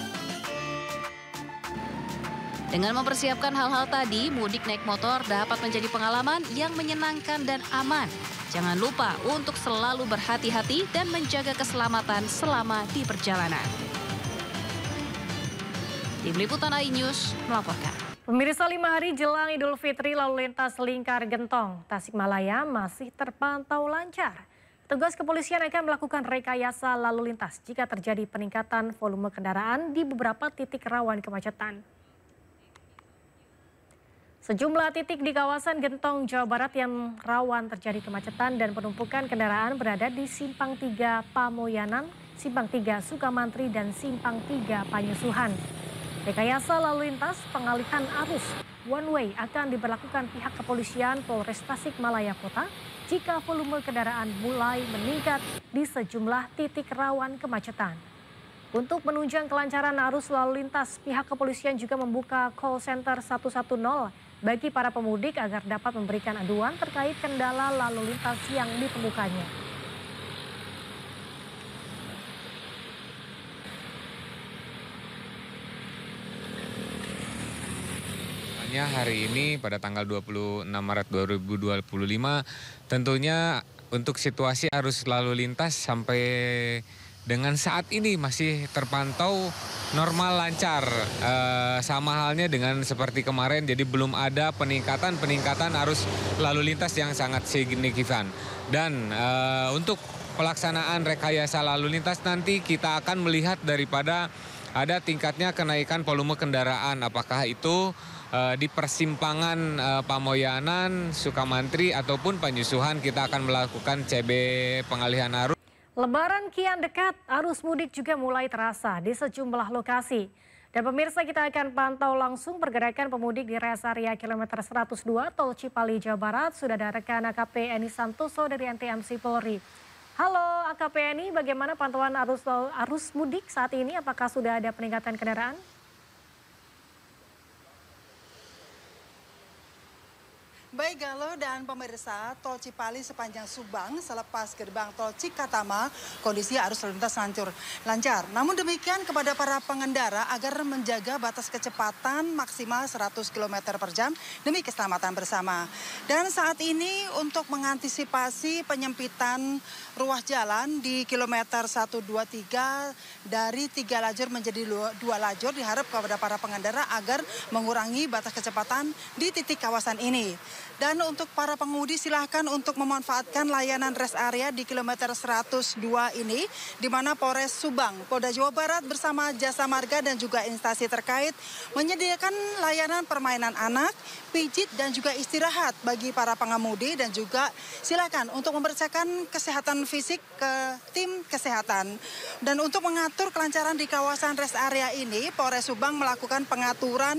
Dengan mempersiapkan hal-hal tadi, mudik naik motor dapat menjadi pengalaman yang menyenangkan dan aman. Jangan lupa untuk selalu berhati-hati dan menjaga keselamatan selama di perjalanan. Tim Liputan iNews melaporkan. Pemirsa, 5 hari jelang Idul Fitri, lalu lintas Lingkar Gentong, Tasikmalaya masih terpantau lancar. Petugas kepolisian akan melakukan rekayasa lalu lintas jika terjadi peningkatan volume kendaraan di beberapa titik rawan kemacetan. Sejumlah titik di kawasan Gentong, Jawa Barat yang rawan terjadi kemacetan dan penumpukan kendaraan berada di Simpang 3 Pamoyanan, Simpang 3 Sukamantri, dan Simpang 3 Panyusuhan. Rekayasa lalu lintas pengalihan arus one way akan diberlakukan pihak kepolisian Polres Tasikmalaya Kota jika volume kendaraan mulai meningkat di sejumlah titik rawan kemacetan. Untuk menunjang kelancaran arus lalu lintas, pihak kepolisian juga membuka call center 110 bagi para pemudik agar dapat memberikan aduan terkait kendala lalu lintas yang ditemukannya. Hari ini pada tanggal 26 Maret 2025 tentunya untuk situasi arus lalu lintas sampai dengan saat ini masih terpantau normal lancar, sama halnya dengan seperti kemarin, jadi belum ada peningkatan arus lalu lintas yang sangat signifikan. Dan untuk pelaksanaan rekayasa lalu lintas nanti kita akan melihat daripada ada tingkatnya kenaikan volume kendaraan, apakah itu di persimpangan Pamoyanan, Sukamantri ataupun Panyusuhan kita akan melakukan CB pengalihan arus. Lebaran kian dekat, arus mudik juga mulai terasa di sejumlah lokasi. Dan pemirsa, kita akan pantau langsung pergerakan pemudik di rest area kilometer 102 Tol Cipali, Jawa Barat. Sudah ada rekan AKP Eni Santoso dari NTMC Polri. Halo AKP Eni, bagaimana pantauan arus mudik saat ini? Apakah sudah ada peningkatan kendaraan? Baik Galo dan pemirsa, Tol Cipali sepanjang Subang selepas gerbang Tol Cikatama, kondisi arus lalu lintas lancar. Namun demikian kepada para pengendara agar menjaga batas kecepatan maksimal 100 km per jam demi keselamatan bersama. Dan saat ini untuk mengantisipasi penyempitan ruas jalan di kilometer 123 dari 3 lajur menjadi 2 lajur, diharap kepada para pengendara agar mengurangi batas kecepatan di titik kawasan ini. Dan untuk para pengemudi silahkan untuk memanfaatkan layanan rest area di kilometer 102 ini, di mana Polres Subang, Polda Jawa Barat bersama Jasa Marga dan juga instansi terkait menyediakan layanan permainan anak, pijit dan juga istirahat bagi para pengemudi, dan juga silakan untuk memeriksakan kesehatan fisik ke tim kesehatan. Dan untuk mengatur kelancaran di kawasan rest area ini, Polres Subang melakukan pengaturan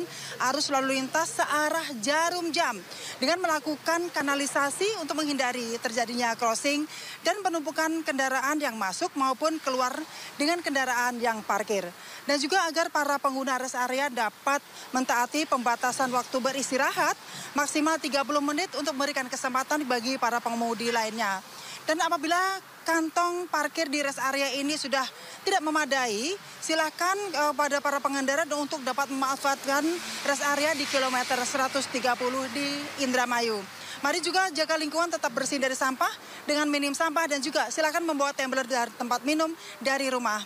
arus lalu lintas searah jarum jam dengan melakukan kanalisasi untuk menghindari terjadinya crossing dan penumpukan kendaraan yang masuk maupun keluar dengan kendaraan yang parkir. Dan juga agar para pengguna rest area dapat mentaati pembatasan waktu beristirahat maksimal 30 menit untuk memberikan kesempatan bagi para pengemudi lainnya. Dan apabila kantong parkir di rest area ini sudah tidak memadai, silakan pada para pengendara untuk dapat memanfaatkan rest area di kilometer 130 di Indramayu. Mari juga jaga lingkungan tetap bersih dari sampah dengan minim sampah, dan juga silakan membawa tumbler dari tempat minum dari rumah.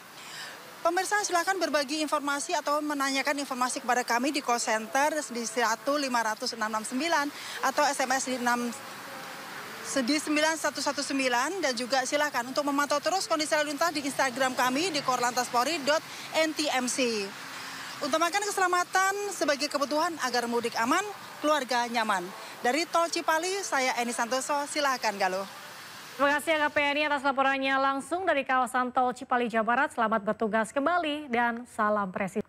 Pemirsa silakan berbagi informasi atau menanyakan informasi kepada kami di call center di 15669 atau SMS di 9119, dan juga silakan untuk memantau terus kondisi lalu lintas di Instagram kami di korlantaspolri.ntmc. Utamakan keselamatan sebagai kebutuhan agar mudik aman, keluarga nyaman. Dari Tol Cipali, saya Eni Santoso, silakan Galo. Terima kasih AKP Eni atas laporannya langsung dari kawasan Tol Cipali, Jawa Barat. Selamat bertugas kembali dan salam presiden.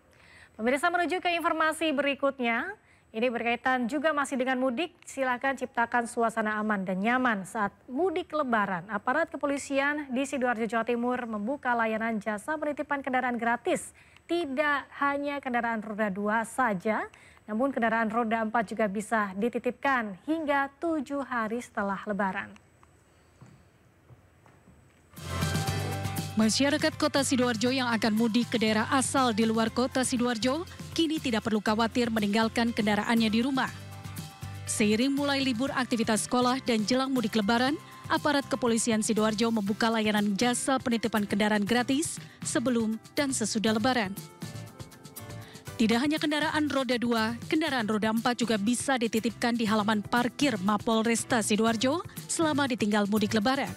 Pemirsa, menuju ke informasi berikutnya. Ini berkaitan juga masih dengan mudik, silakan ciptakan suasana aman dan nyaman saat mudik lebaran. Aparat kepolisian di Sidoarjo, Jawa Timur membuka layanan jasa penitipan kendaraan gratis. Tidak hanya kendaraan roda 2 saja, namun kendaraan roda 4 juga bisa dititipkan hingga 7 hari setelah lebaran. Masyarakat Kota Sidoarjo yang akan mudik ke daerah asal di luar Kota Sidoarjo kini tidak perlu khawatir meninggalkan kendaraannya di rumah. Seiring mulai libur aktivitas sekolah dan jelang mudik lebaran, aparat kepolisian Sidoarjo membuka layanan jasa penitipan kendaraan gratis sebelum dan sesudah lebaran. Tidak hanya kendaraan roda 2, kendaraan roda 4 juga bisa dititipkan di halaman parkir Mapolresta Sidoarjo selama ditinggal mudik lebaran.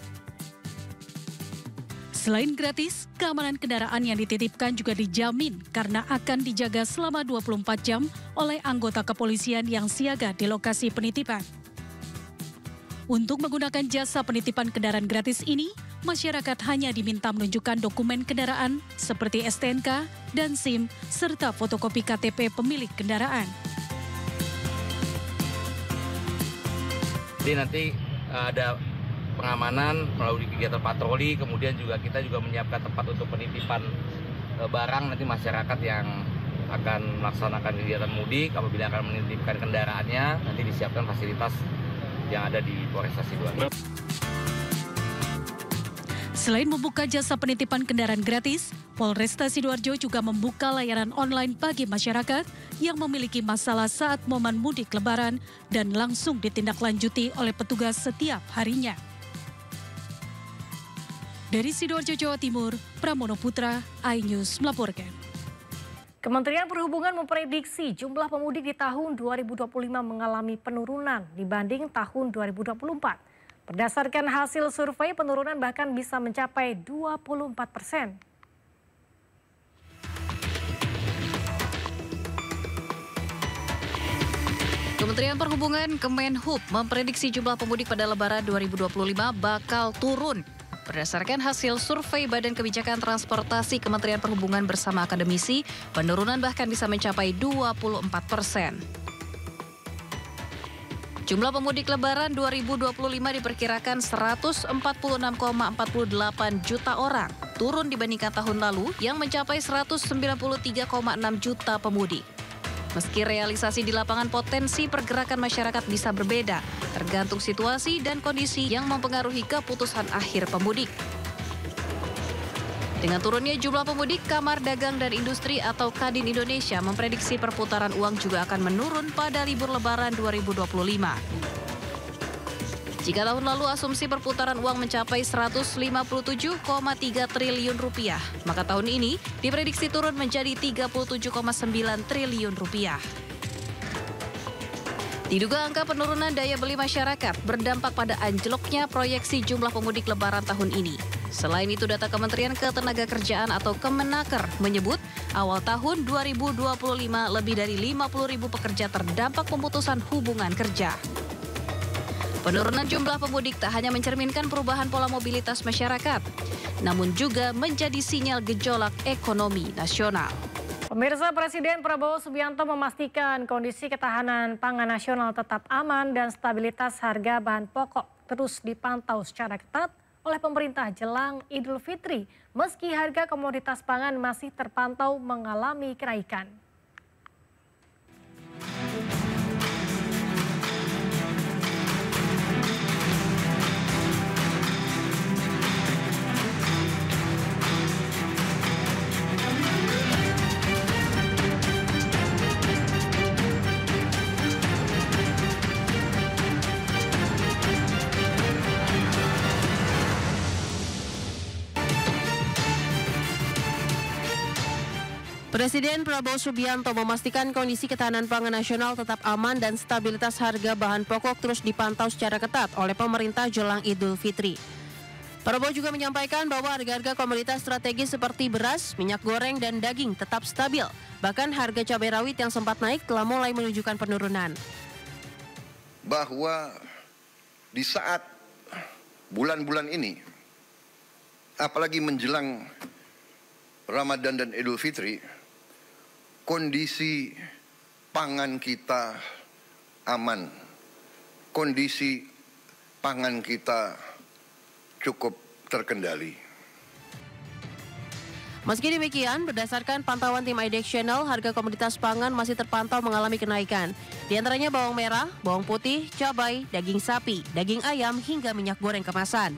Selain gratis, keamanan kendaraan yang dititipkan juga dijamin karena akan dijaga selama 24 jam oleh anggota kepolisian yang siaga di lokasi penitipan. Untuk menggunakan jasa penitipan kendaraan gratis ini, masyarakat hanya diminta menunjukkan dokumen kendaraan seperti STNK dan SIM serta fotokopi KTP pemilik kendaraan. Jadi nanti ada pengamanan melalui kegiatan patroli, kemudian kita juga menyiapkan tempat untuk penitipan barang. Nanti masyarakat yang akan melaksanakan kegiatan mudik apabila akan menitipkan kendaraannya, nanti disiapkan fasilitas yang ada di Polresta Sidoarjo. Selain membuka jasa penitipan kendaraan gratis, Polresta Sidoarjo juga membuka layanan online bagi masyarakat yang memiliki masalah saat momen mudik lebaran dan langsung ditindaklanjuti oleh petugas setiap harinya. Dari Sidoarjo, Jawa Timur, Pramono Putra, iNews melaporkan. Kementerian Perhubungan memprediksi jumlah pemudik di tahun 2025 mengalami penurunan dibanding tahun 2024. Berdasarkan hasil survei, penurunan bahkan bisa mencapai 24%. Kementerian Perhubungan Kemenhub memprediksi jumlah pemudik pada Lebaran 2025 bakal turun. Berdasarkan hasil survei Badan Kebijakan Transportasi Kementerian Perhubungan bersama akademisi, penurunan bahkan bisa mencapai 24%. Jumlah pemudik Lebaran 2025 diperkirakan 146,48 juta orang, turun dibandingkan tahun lalu yang mencapai 193,6 juta pemudik. Meski realisasi di lapangan potensi pergerakan masyarakat bisa berbeda, tergantung situasi dan kondisi yang mempengaruhi keputusan akhir pemudik. Dengan turunnya jumlah pemudik, Kamar Dagang dan Industri atau Kadin Indonesia memprediksi perputaran uang juga akan menurun pada libur Lebaran 2025. Jika tahun lalu asumsi perputaran uang mencapai 157,3 triliun rupiah, maka tahun ini diprediksi turun menjadi 37,9 triliun rupiah. Diduga angka penurunan daya beli masyarakat berdampak pada anjloknya proyeksi jumlah pemudik Lebaran tahun ini. Selain itu, data Kementerian Ketenagakerjaan atau Kemenaker menyebut awal tahun 2025 lebih dari 50.000 pekerja terdampak pemutusan hubungan kerja. Penurunan jumlah pemudik tak hanya mencerminkan perubahan pola mobilitas masyarakat, namun juga menjadi sinyal gejolak ekonomi nasional. Pemirsa, Presiden Prabowo Subianto memastikan kondisi ketahanan pangan nasional tetap aman dan stabilitas harga bahan pokok terus dipantau secara ketat oleh pemerintah jelang Idul Fitri, meski harga komoditas pangan masih terpantau mengalami kenaikan. Presiden Prabowo Subianto memastikan kondisi ketahanan pangan nasional tetap aman dan stabilitas harga bahan pokok terus dipantau secara ketat oleh pemerintah jelang Idul Fitri. Prabowo juga menyampaikan bahwa harga-harga komoditas strategis seperti beras, minyak goreng, dan daging tetap stabil. Bahkan harga cabai rawit yang sempat naik telah mulai menunjukkan penurunan. Bahwa di saat bulan-bulan ini, apalagi menjelang Ramadan dan Idul Fitri, kondisi pangan kita aman, kondisi pangan kita cukup terkendali. Meski demikian, berdasarkan pantauan tim IDEX Channel, harga komoditas pangan masih terpantau mengalami kenaikan. Di antaranya bawang merah, bawang putih, cabai, daging sapi, daging ayam, hingga minyak goreng kemasan.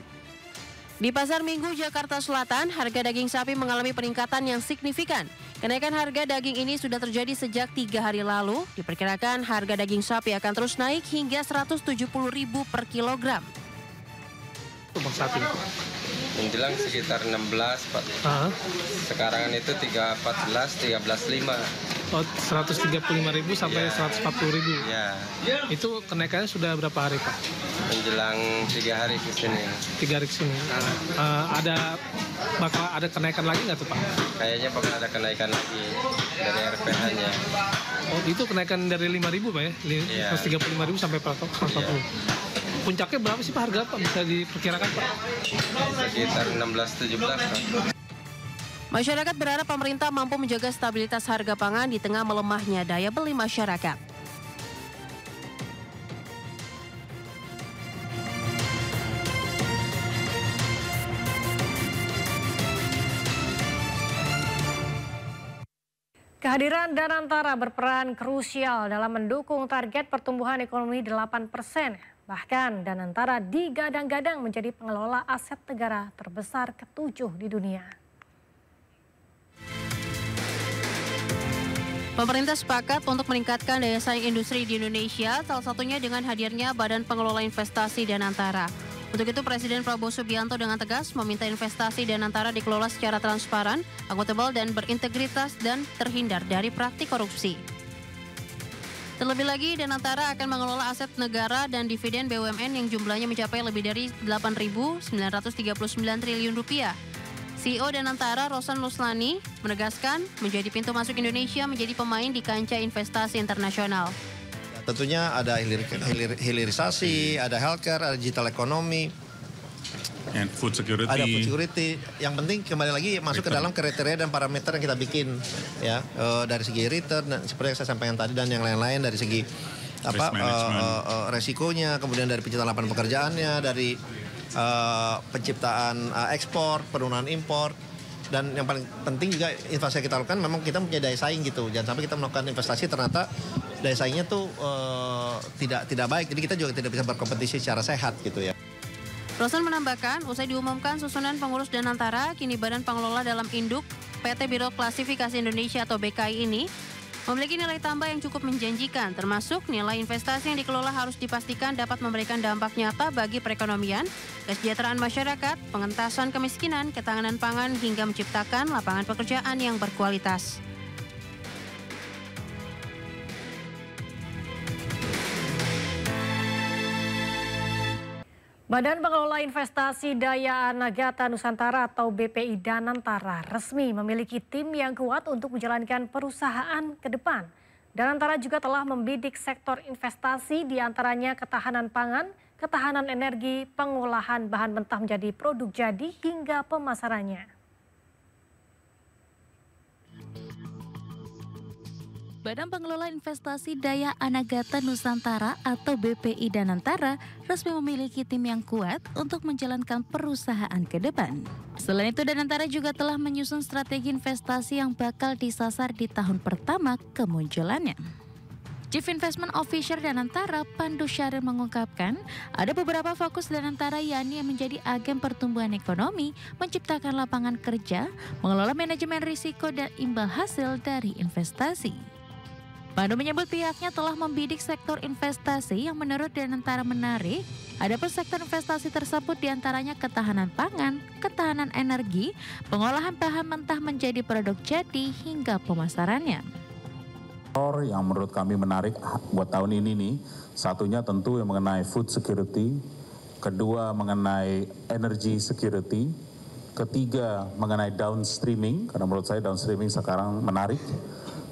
Di Pasar Minggu Jakarta Selatan, harga daging sapi mengalami peningkatan yang signifikan. Kenaikan harga daging ini sudah terjadi sejak 3 hari lalu. Diperkirakan harga daging sapi akan terus naik hingga Rp170.000 per kilogram. Bang sapi menjelang sekitar 16 Pak. Sekarang itu 314, 13,5. Oh, 135.000 sampai Ya. 140.000. Ya. Itu kenaikannya sudah berapa hari Pak? Menjelang 3 hari ke sini. 3 hari ke sini. Bakal ada kenaikan lagi nggak tuh Pak? Kayaknya bakal ada kenaikan lagi dari RPH-nya. Oh, itu kenaikan dari 5.000 Pak ya? Iya. 135.000 sampai 140. Puncaknya berapa sih Pak harga Pak? Bisa diperkirakan Pak? Sekitar 16-17 Pak. Masyarakat berharap pemerintah mampu menjaga stabilitas harga pangan di tengah melemahnya daya beli masyarakat. Kehadiran Danantara berperan krusial dalam mendukung target pertumbuhan ekonomi 8%. Bahkan Danantara digadang-gadang menjadi pengelola aset negara terbesar ke-7 di dunia. Pemerintah sepakat untuk meningkatkan daya saing industri di Indonesia, salah satunya dengan hadirnya Badan Pengelola Investasi Danantara. Untuk itu Presiden Prabowo Subianto dengan tegas meminta investasi Danantara dikelola secara transparan, akuntabel dan berintegritas dan terhindar dari praktik korupsi. Terlebih lagi, Danantara akan mengelola aset negara dan dividen BUMN yang jumlahnya mencapai lebih dari 8.939 triliun rupiah. CEO Danantara Rosan Ruslani menegaskan menjadi pintu masuk Indonesia menjadi pemain di kancah investasi internasional. Tentunya ada hilirisasi, ada healthcare, ada digital economy, and food security. Ada food security. Yang penting kembali lagi masuk ke dalam kriteria dan parameter yang kita bikin, ya, dari segi return, dan seperti yang saya sampaikan tadi dan yang lain-lain dari segi resikonya, kemudian dari penciptaan lapangan pekerjaannya, dari penciptaan ekspor, penurunan impor. Dan yang paling penting juga investasi kita lakukan memang kita punya daya saing gitu. Jangan sampai kita melakukan investasi ternyata daya saingnya tuh tidak baik. Jadi kita juga tidak bisa berkompetisi secara sehat gitu ya. Rosan menambahkan, usai diumumkan susunan pengurus Danantara, kini Badan Pengelola dalam Induk PT Biro Klasifikasi Indonesia atau BKI ini memiliki nilai tambah yang cukup menjanjikan, termasuk nilai investasi yang dikelola harus dipastikan dapat memberikan dampak nyata bagi perekonomian, kesejahteraan masyarakat, pengentasan kemiskinan, ketahanan pangan, hingga menciptakan lapangan pekerjaan yang berkualitas. Badan Pengelola Investasi Daya Anagata Nusantara atau BPI Danantara resmi memiliki tim yang kuat untuk menjalankan perusahaan ke depan. Danantara juga telah membidik sektor investasi diantaranya ketahanan pangan, ketahanan energi, pengolahan bahan mentah menjadi produk jadi hingga pemasarannya. Badan Pengelola Investasi Daya Anagata Nusantara atau BPI Danantara resmi memiliki tim yang kuat untuk menjalankan perusahaan ke depan. Selain itu, Danantara juga telah menyusun strategi investasi yang bakal disasar di tahun pertama kemunculannya. Chief Investment Officer Danantara, Pandu Syaril mengungkapkan, ada beberapa fokus Danantara yakni yang menjadi agen pertumbuhan ekonomi, menciptakan lapangan kerja, mengelola manajemen risiko dan imbal hasil dari investasi. Pandu menyebut pihaknya telah membidik sektor investasi yang menurut Danantara menarik. Adapun sektor investasi tersebut diantaranya ketahanan pangan, ketahanan energi, pengolahan bahan mentah menjadi produk jadi hingga pemasarannya. Yang menurut kami menarik buat tahun ini nih, satunya tentu yang mengenai food security, kedua mengenai energy security, ketiga mengenai downstreaming, karena menurut saya downstreaming sekarang menarik.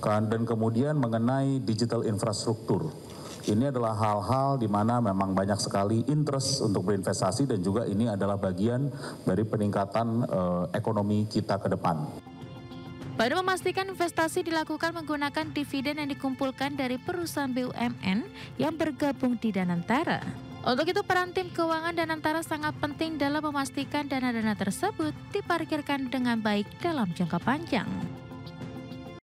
Dan kemudian mengenai digital infrastruktur. Ini adalah hal-hal di mana memang banyak sekali interest untuk berinvestasi dan juga ini adalah bagian dari peningkatan ekonomi kita ke depan. Badan memastikan investasi dilakukan menggunakan dividen yang dikumpulkan dari perusahaan BUMN yang bergabung di Danantara. Untuk itu, peran tim keuangan Danantara sangat penting dalam memastikan dana-dana tersebut diparkirkan dengan baik dalam jangka panjang.